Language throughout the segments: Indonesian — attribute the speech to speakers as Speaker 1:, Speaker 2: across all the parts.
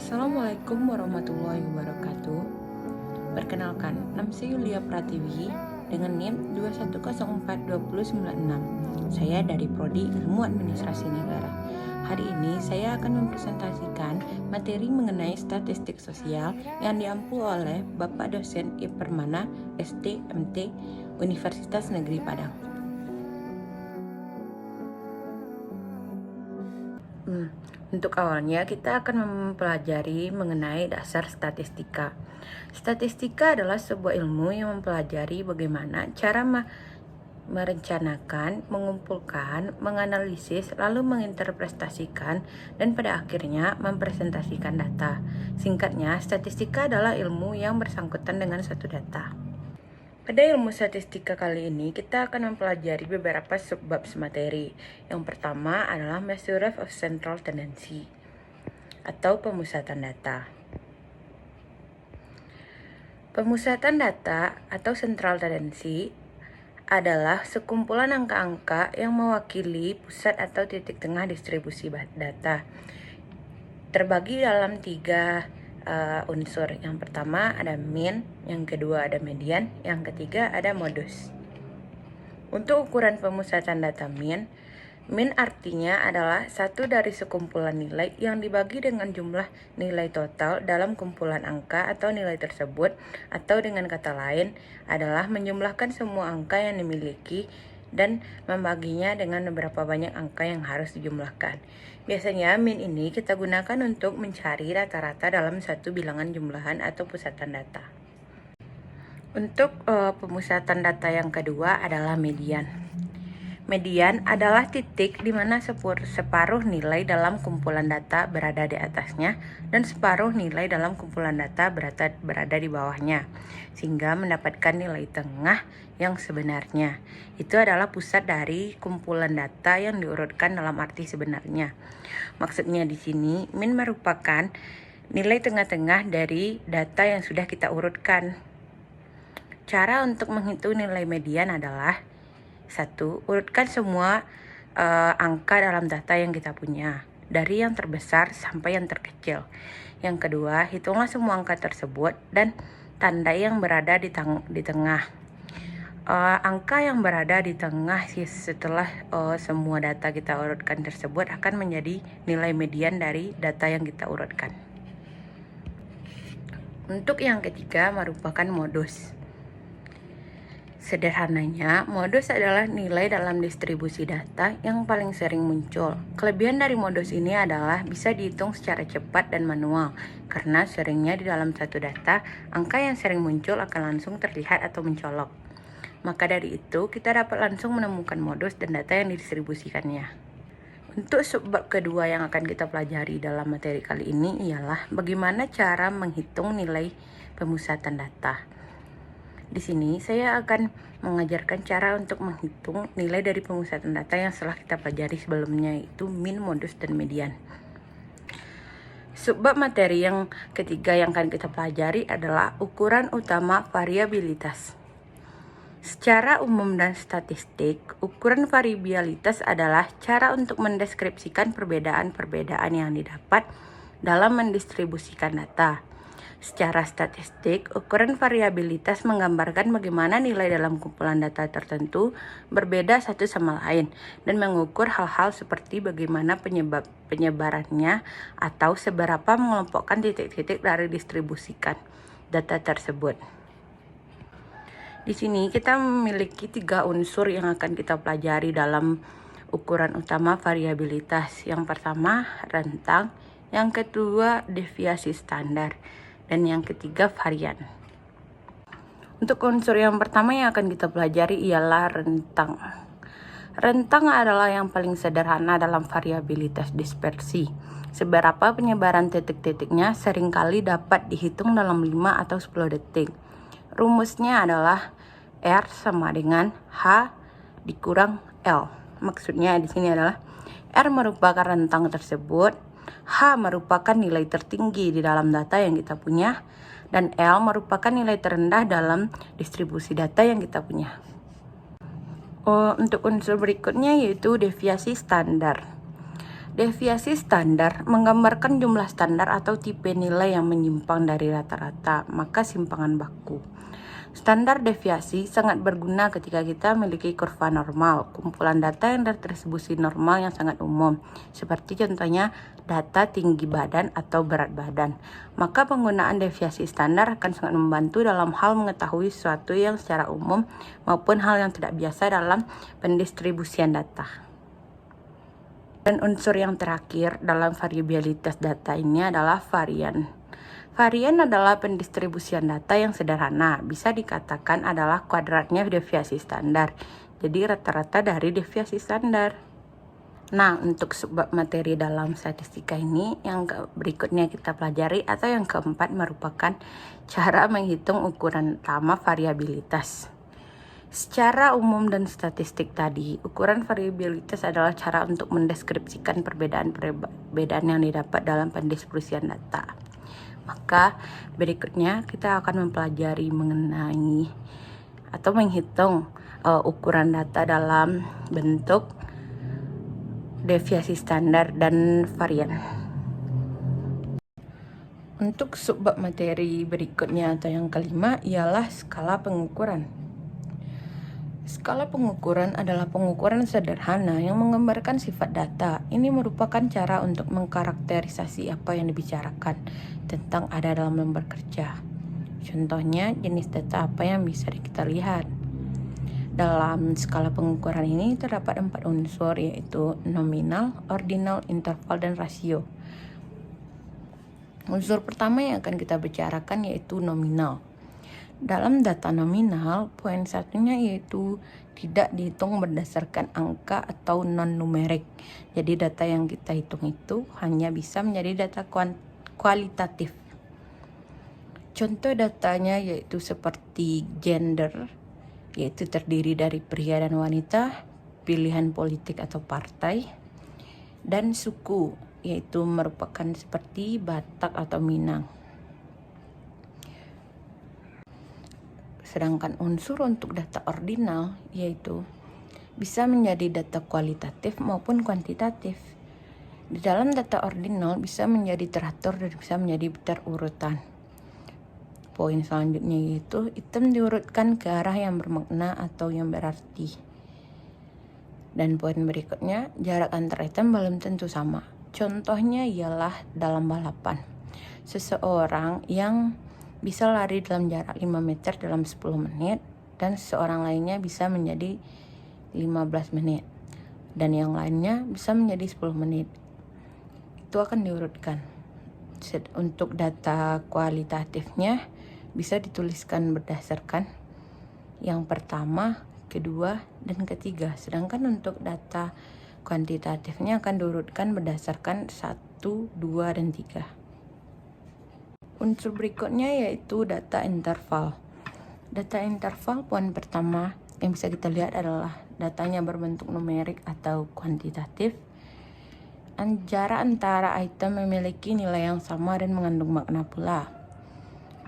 Speaker 1: Assalamualaikum warahmatullahi wabarakatuh. Perkenalkan, nama saya Yulia Pratiwi dengan NIM 2104296. Saya dari Prodi Ilmu Administrasi Negara. Hari ini saya akan mempresentasikan materi mengenai statistik sosial yang diampu oleh Bapak dosen I. Permana, ST, MT, Universitas Negeri Padang. Untuk awalnya kita akan mempelajari mengenai dasar statistika. Statistika adalah sebuah ilmu yang mempelajari bagaimana cara merencanakan, mengumpulkan, menganalisis, lalu menginterpretasikan, dan pada akhirnya mempresentasikan data. Singkatnya, statistika adalah ilmu yang bersangkutan dengan suatu data. Pada ilmu statistika kali ini, kita akan mempelajari beberapa subbab materi. Yang pertama adalah Measure of Central Tendency atau pemusatan data. Pemusatan data atau central tendency adalah sekumpulan angka-angka yang mewakili pusat atau titik tengah distribusi data. Terbagi dalam tiga unsur. Yang pertama ada mean, yang kedua ada median, yang ketiga ada modus. Untuk ukuran pemusatan data mean artinya adalah satu dari sekumpulan nilai yang dibagi dengan jumlah nilai total dalam kumpulan angka atau nilai tersebut, atau dengan kata lain adalah menjumlahkan semua angka yang dimiliki dan membaginya dengan beberapa banyak angka yang harus dijumlahkan. Biasanya mean ini kita gunakan untuk mencari rata-rata dalam satu bilangan jumlahan atau pusatan data. Untuk pemusatan data yang kedua adalah median. Median adalah titik di mana separuh nilai dalam kumpulan data berada di atasnya dan separuh nilai dalam kumpulan data berada di bawahnya, sehingga mendapatkan nilai tengah yang sebenarnya. Itu adalah pusat dari kumpulan data yang diurutkan dalam arti sebenarnya. Maksudnya di sini, mean merupakan nilai tengah-tengah dari data yang sudah kita urutkan. Cara untuk menghitung nilai median adalah: 1. Urutkan semua angka dalam data yang kita punya, dari yang terbesar sampai yang terkecil. Yang kedua, hitunglah semua angka tersebut dan tanda yang berada di tengah. Angka yang berada di tengah setelah semua data kita urutkan tersebut akan menjadi nilai median dari data yang kita urutkan. Untuk yang ketiga merupakan modus. Sederhananya, modus adalah nilai dalam distribusi data yang paling sering muncul. Kelebihan dari modus ini adalah bisa dihitung secara cepat dan manual, karena seringnya di dalam satu data, angka yang sering muncul akan langsung terlihat atau mencolok. Maka dari itu, kita dapat langsung menemukan modus dan data yang didistribusikannya. Untuk subbab kedua yang akan kita pelajari dalam materi kali ini ialah bagaimana cara menghitung nilai pemusatan data. Di sini saya akan mengajarkan cara untuk menghitung nilai dari pemusatan data yang telah kita pelajari sebelumnya, yaitu mean, modus, dan median. Subbab materi yang ketiga yang akan kita pelajari adalah ukuran utama variabilitas. Secara umum dan statistik, ukuran variabilitas adalah cara untuk mendeskripsikan perbedaan-perbedaan yang didapat dalam mendistribusikan data. Secara statistik, ukuran variabilitas menggambarkan bagaimana nilai dalam kumpulan data tertentu berbeda satu sama lain dan mengukur hal-hal seperti bagaimana penyebarannya atau seberapa mengelompokkan titik-titik dari distribusikan data tersebut. Di sini kita memiliki tiga unsur yang akan kita pelajari dalam ukuran utama variabilitas. Yang pertama, rentang, yang kedua, deviasi standar, dan yang ketiga, varian. Untuk unsur yang pertama yang akan kita pelajari ialah rentang. Rentang adalah yang paling sederhana dalam variabilitas dispersi. Seberapa penyebaran titik-titiknya seringkali dapat dihitung dalam 5 atau 10 detik. Rumusnya adalah R sama dengan H dikurang L. Maksudnya di sini adalah R merupakan rentang tersebut, H merupakan nilai tertinggi di dalam data yang kita punya, dan L merupakan nilai terendah dalam distribusi data yang kita punya. Untuk unsur berikutnya yaitu deviasi standar. Deviasi standar menggambarkan jumlah standar atau tipe nilai yang menyimpang dari rata-rata, maka simpangan baku. Standar deviasi sangat berguna ketika kita memiliki kurva normal, kumpulan data yang terdistribusi normal yang sangat umum, seperti contohnya data tinggi badan atau berat badan. Maka penggunaan deviasi standar akan sangat membantu dalam hal mengetahui sesuatu yang secara umum maupun hal yang tidak biasa dalam pendistribusian data. Dan unsur yang terakhir dalam variabilitas data ini adalah varian. Varian adalah pendistribusian data yang sederhana, bisa dikatakan adalah kuadratnya deviasi standar. Jadi rata-rata dari deviasi standar. Nah, untuk subbab materi dalam statistika ini, yang berikutnya kita pelajari atau yang keempat merupakan cara menghitung ukuran utama variabilitas. Secara umum dan statistik tadi, ukuran variabilitas adalah cara untuk mendeskripsikan perbedaan yang didapat dalam pendistribusian data. Maka berikutnya kita akan mempelajari mengenai atau menghitung ukuran data dalam bentuk deviasi standar dan varian. Untuk subbab materi berikutnya atau yang kelima ialah skala pengukuran. Skala pengukuran adalah pengukuran sederhana yang menggambarkan sifat data. Ini merupakan cara untuk mengkarakterisasi apa yang dibicarakan tentang ada dalam lembar kerja. Contohnya, jenis data apa yang bisa kita lihat. Dalam skala pengukuran ini terdapat 4 unsur, yaitu nominal, ordinal, interval, dan rasio. Unsur pertama yang akan kita bicarakan yaitu nominal. Dalam data nominal, poin satunya yaitu tidak dihitung berdasarkan angka atau non-numerik. Jadi data yang kita hitung itu hanya bisa menjadi data kualitatif. Contoh datanya yaitu seperti gender, yaitu terdiri dari pria dan wanita, pilihan politik atau partai, dan suku, yaitu merupakan seperti Batak atau Minang. Sedangkan unsur untuk data ordinal yaitu bisa menjadi data kualitatif maupun kuantitatif. Di dalam data ordinal bisa menjadi teratur dan bisa menjadi terurutan. Poin selanjutnya yaitu item diurutkan ke arah yang bermakna atau yang berarti. Dan poin berikutnya, jarak antar item belum tentu sama. Contohnya ialah dalam balapan. Seseorang yang bisa lari dalam jarak 5 meter dalam 10 menit dan seorang lainnya bisa menjadi 15 menit dan yang lainnya bisa menjadi 10 menit. Itu akan diurutkan. Untuk data kualitatifnya bisa dituliskan berdasarkan yang pertama, kedua, dan ketiga. Sedangkan untuk data kuantitatifnya akan diurutkan berdasarkan 1, 2, dan 3. Unsur berikutnya yaitu data interval. Data interval poin pertama yang bisa kita lihat adalah datanya berbentuk numerik atau kuantitatif. Jarak antara item memiliki nilai yang sama dan mengandung makna pula.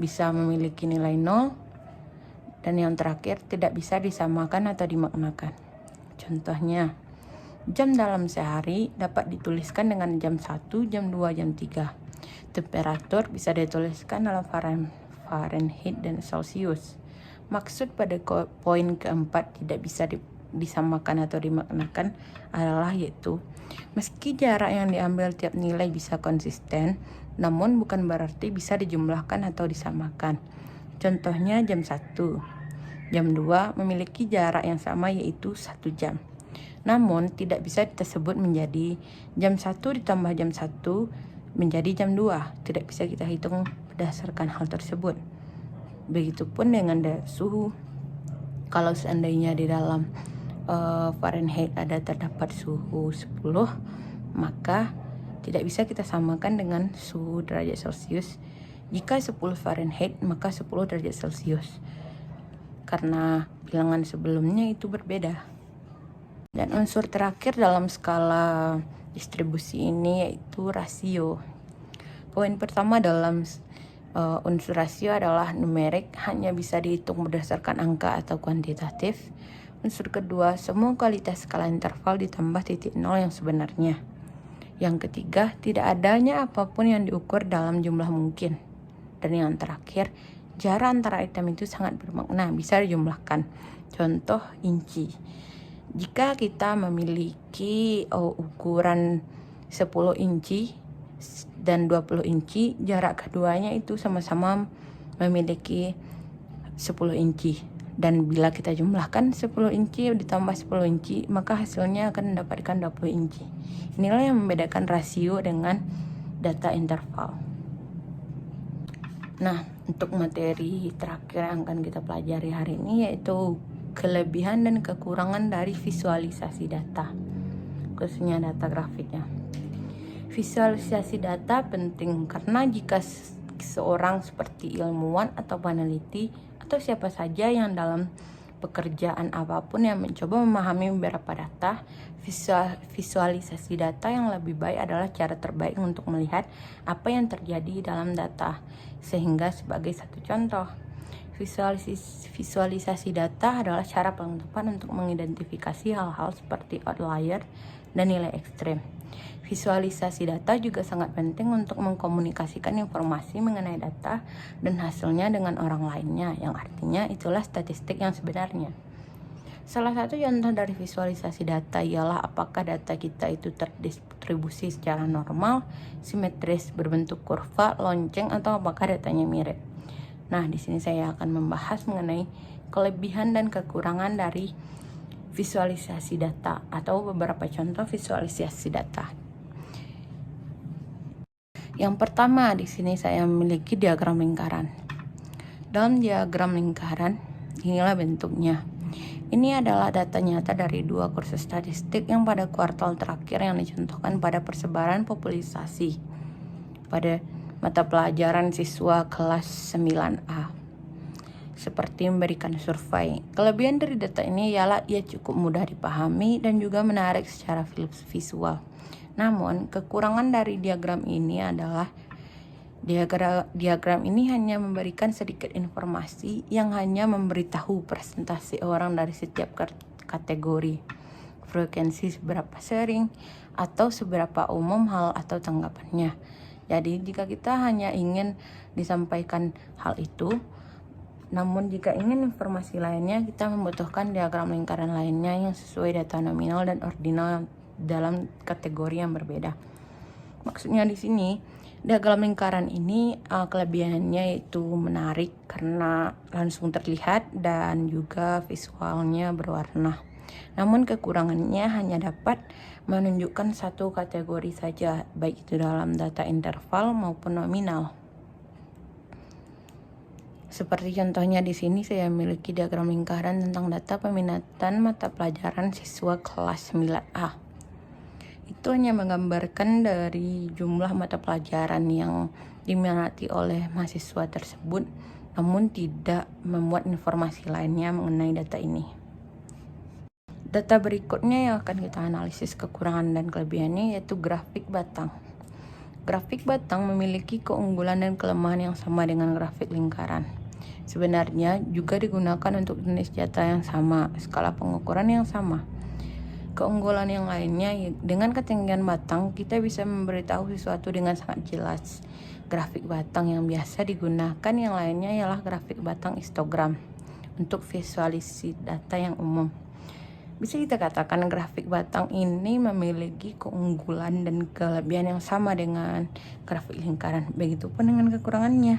Speaker 1: Bisa memiliki nilai 0 dan yang terakhir tidak bisa disamakan atau dimaknakan. Contohnya, jam dalam sehari dapat dituliskan dengan jam 1, jam 2, jam 3. Temperatur bisa dituliskan dalam Fahrenheit dan Celsius. Maksud pada poin keempat tidak bisa disamakan atau dimaknakan adalah yaitu meski jarak yang diambil tiap nilai bisa konsisten, namun bukan berarti bisa dijumlahkan atau disamakan. Contohnya jam 1, jam 2 memiliki jarak yang sama yaitu 1 jam. Namun tidak bisa tersebut menjadi jam 1 ditambah jam 1 menjadi jam 2. Tidak bisa kita hitung berdasarkan hal tersebut. Begitupun dengan suhu. Kalau seandainya di dalam Fahrenheit terdapat suhu 10, maka tidak bisa kita samakan dengan suhu derajat Celcius. Jika 10 Fahrenheit, maka 10 derajat Celcius. Karena bilangan sebelumnya itu berbeda. Dan unsur terakhir dalam skala distribusi ini yaitu rasio. Poin pertama dalam unsur rasio adalah numerik, hanya bisa dihitung berdasarkan angka atau kuantitatif. Unsur kedua, semua kualitas skala interval ditambah titik nol yang sebenarnya. Yang ketiga, tidak adanya apapun yang diukur dalam jumlah mungkin. Dan yang terakhir, jarak antara item itu sangat bermakna, bisa dijumlahkan. Contoh inci. Jika kita memiliki ukuran 10 inci dan 20 inci, jarak keduanya itu sama-sama memiliki 10 inci. Dan bila kita jumlahkan 10 inci ditambah 10 inci, maka hasilnya akan mendapatkan 20 inci. Inilah yang membedakan rasio dengan data interval. Nah, untuk materi terakhir yang akan kita pelajari hari ini yaitu kelebihan dan kekurangan dari visualisasi data, khususnya data grafiknya. Visualisasi data penting karena jika seorang seperti ilmuwan atau peneliti atau siapa saja yang dalam pekerjaan apapun yang mencoba memahami beberapa data, visualisasi data yang lebih baik adalah cara terbaik untuk melihat apa yang terjadi dalam data. Sehingga sebagai satu contoh, visualisasi data adalah cara paling tepat untuk mengidentifikasi hal-hal seperti outlier dan nilai ekstrem. Visualisasi data juga sangat penting untuk mengkomunikasikan informasi mengenai data dan hasilnya dengan orang lainnya, yang artinya itulah statistik yang sebenarnya. Salah satu contoh dari visualisasi data ialah apakah data kita itu terdistribusi secara normal, simetris, berbentuk kurva, lonceng, atau apakah datanya mirip. Nah, di sini saya akan membahas mengenai kelebihan dan kekurangan dari visualisasi data atau beberapa contoh visualisasi data. Yang pertama, di sini saya memiliki diagram lingkaran. Dalam diagram lingkaran, inilah bentuknya. Ini adalah data nyata dari 2 kursus statistik yang pada kuartal terakhir yang dicontohkan pada persebaran populasi pada mata pelajaran siswa kelas 9A. Seperti memberikan survei. Kelebihan dari data ini ialah ia cukup mudah dipahami dan juga menarik secara visual. Namun, kekurangan dari diagram ini adalah diagram ini hanya memberikan sedikit informasi yang hanya memberitahu presentasi orang dari setiap kategori, frekuensi seberapa sering, atau seberapa umum hal atau tanggapannya. Jadi, jika kita hanya ingin disampaikan hal itu, namun jika ingin informasi lainnya, kita membutuhkan diagram lingkaran lainnya yang sesuai data nominal dan ordinal dalam kategori yang berbeda. Maksudnya di sini, diagram lingkaran ini kelebihannya itu menarik karena langsung terlihat dan juga visualnya berwarna. Namun kekurangannya hanya dapat menunjukkan satu kategori saja, baik itu dalam data interval maupun nominal. Seperti contohnya di sini saya memiliki diagram lingkaran tentang data peminatan mata pelajaran siswa kelas 9A. Itu hanya menggambarkan dari jumlah mata pelajaran yang diminati oleh mahasiswa tersebut, namun tidak memuat informasi lainnya mengenai data ini. Data berikutnya yang akan kita analisis kekurangan dan kelebihannya yaitu grafik batang. Grafik batang memiliki keunggulan dan kelemahan yang sama dengan grafik lingkaran. Sebenarnya juga digunakan untuk jenis data yang sama, skala pengukuran yang sama. Keunggulan yang lainnya, dengan ketinggian batang kita bisa memberitahu sesuatu dengan sangat jelas. Grafik batang yang biasa digunakan yang lainnya ialah grafik batang histogram untuk visualisasi data yang umum. Bisa kita katakan grafik batang ini memiliki keunggulan dan kelebihan yang sama dengan grafik lingkaran. Begitupun dengan kekurangannya.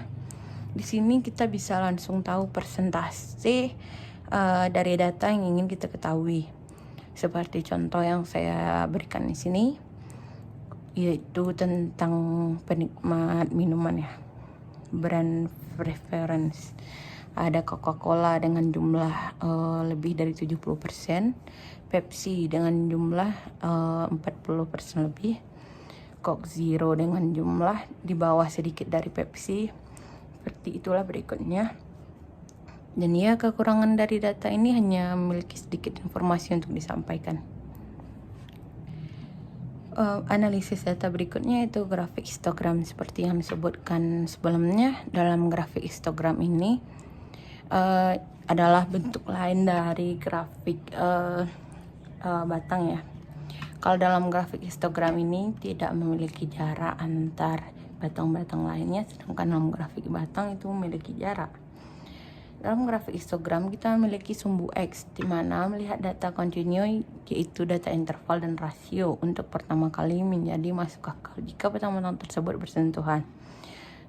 Speaker 1: Di sini kita bisa langsung tahu persentase dari data yang ingin kita ketahui. Seperti contoh yang saya berikan di sini, yaitu tentang penikmat minuman ya, brand preference. Ada Coca-Cola dengan jumlah lebih dari 70%, Pepsi dengan jumlah 40% lebih, Coke Zero dengan jumlah di bawah sedikit dari Pepsi. Seperti itulah berikutnya. Dan ya, kekurangan dari data ini hanya memiliki sedikit informasi untuk disampaikan. Analisis data berikutnya itu grafik histogram. Seperti yang disebutkan sebelumnya, dalam grafik histogram ini adalah bentuk lain dari grafik batang ya. Kalau dalam grafik histogram ini tidak memiliki jarak antar batang-batang lainnya, sedangkan dalam grafik batang itu memiliki jarak. Dalam grafik histogram kita memiliki sumbu X, di mana melihat data kontinu yaitu data interval dan rasio untuk pertama kali menjadi masuk akal jika batang-batang tersebut bersentuhan.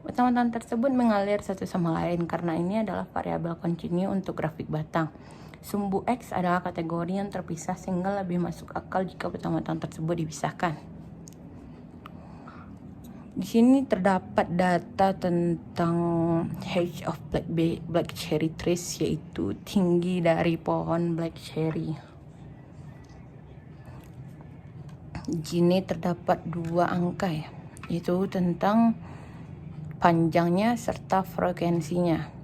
Speaker 1: Batang-batang tersebut mengalir satu sama lain karena ini adalah variabel kontinu untuk grafik batang. Sumbu X adalah kategori yang terpisah sehingga lebih masuk akal jika batang-batang tersebut dipisahkan. Di sini terdapat data tentang height of black cherry trees, yaitu tinggi dari pohon black cherry. Di sini terdapat 2 angka ya, yaitu tentang panjangnya serta frekuensinya.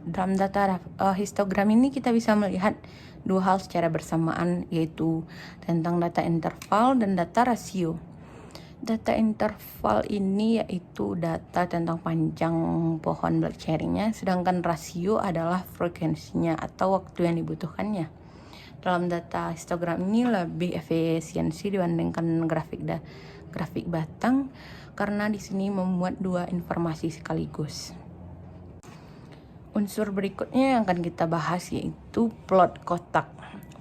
Speaker 1: Dalam data histogram ini kita bisa melihat 2 hal secara bersamaan, yaitu tentang data interval dan data rasio. Data interval ini yaitu data tentang panjang pohon black cherry-nya, sedangkan rasio adalah frekuensinya atau waktu yang dibutuhkannya. Dalam data histogram ini lebih efisiensi dibandingkan grafik batang karena di sini memuat 2 informasi sekaligus. Unsur berikutnya yang akan kita bahas yaitu plot kotak.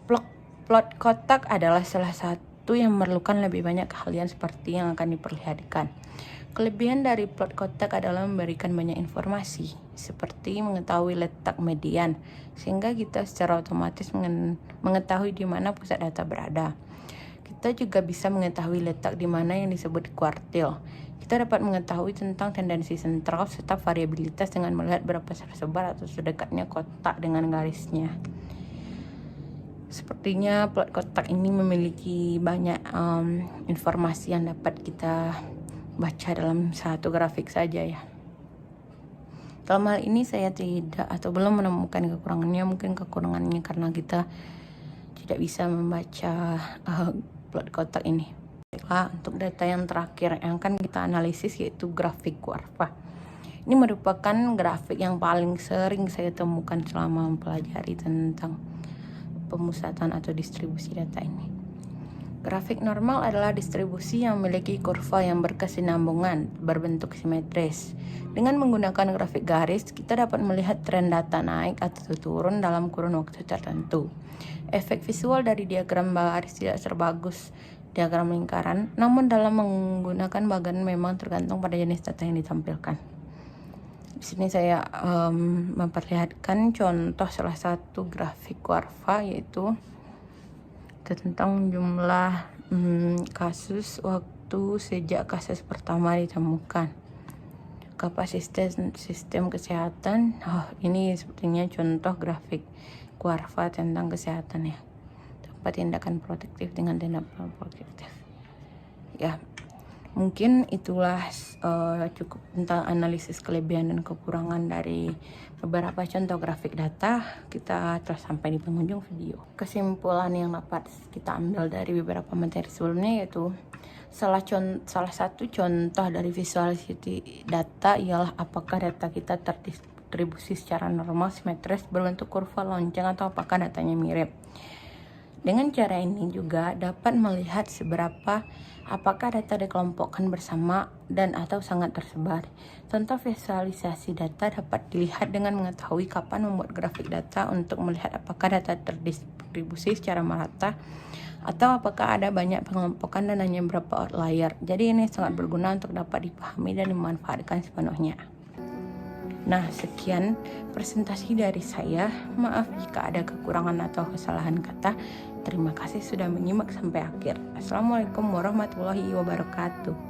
Speaker 1: Plot kotak adalah salah satu yang memerlukan lebih banyak keahlian seperti yang akan diperlihatkan. Kelebihan dari plot kotak adalah memberikan banyak informasi, seperti mengetahui letak median, sehingga kita secara otomatis mengetahui di mana pusat data berada. Kita juga bisa mengetahui letak di mana yang disebut kuartil. Kita dapat mengetahui tentang tendensi sentral serta variabilitas dengan melihat berapa tersebar atau sedekatnya kotak dengan garisnya. Sepertinya plot kotak ini memiliki banyak informasi yang dapat kita baca dalam satu grafik saja ya. Dalam hal ini saya tidak atau belum menemukan kekurangannya. Mungkin kekurangannya karena kita tidak bisa membaca plot kotak ini. Untuk data yang terakhir yang akan kita analisis yaitu grafik kuarva. Ini merupakan grafik yang paling sering saya temukan selama mempelajari tentang pemusatan atau distribusi data ini. Grafik normal adalah distribusi yang memiliki kurva yang berkesinambungan, berbentuk simetris. Dengan menggunakan grafik garis, kita dapat melihat tren data naik atau turun dalam kurun waktu tertentu. Efek visual dari diagram garis tidak sebagus diagram lingkaran, namun dalam menggunakan bagan memang tergantung pada jenis data yang ditampilkan. Di sini saya memperlihatkan contoh salah satu grafik kuarva, yaitu tentang jumlah kasus waktu sejak kasus pertama ditemukan. Kapasitas sistem kesehatan. Ini sepertinya contoh grafik kuarva tentang kesehatan ya. Tempat tindakan protektif dengan tindakan protektif. Ya, mungkin itulah cukup tentang analisis kelebihan dan kekurangan dari beberapa contoh grafik data. Kita telah sampai di penghujung video. Kesimpulan yang dapat kita ambil dari beberapa materi sebelumnya yaitu salah satu contoh dari visualisasi data ialah apakah data kita terdistribusi secara normal, simetris, berbentuk kurva lonceng, atau apakah datanya mirip. Dengan cara ini juga dapat melihat seberapa apakah data dikelompokkan bersama dan atau sangat tersebar. Contoh visualisasi data dapat dilihat dengan mengetahui kapan membuat grafik data untuk melihat apakah data terdistribusi secara merata atau apakah ada banyak pengelompokan dan hanya beberapa outlier. Jadi ini sangat berguna untuk dapat dipahami dan dimanfaatkan sepenuhnya. Nah, sekian presentasi dari saya. Maaf jika ada kekurangan atau kesalahan kata. Terima kasih sudah menyimak sampai akhir. Assalamualaikum warahmatullahi wabarakatuh.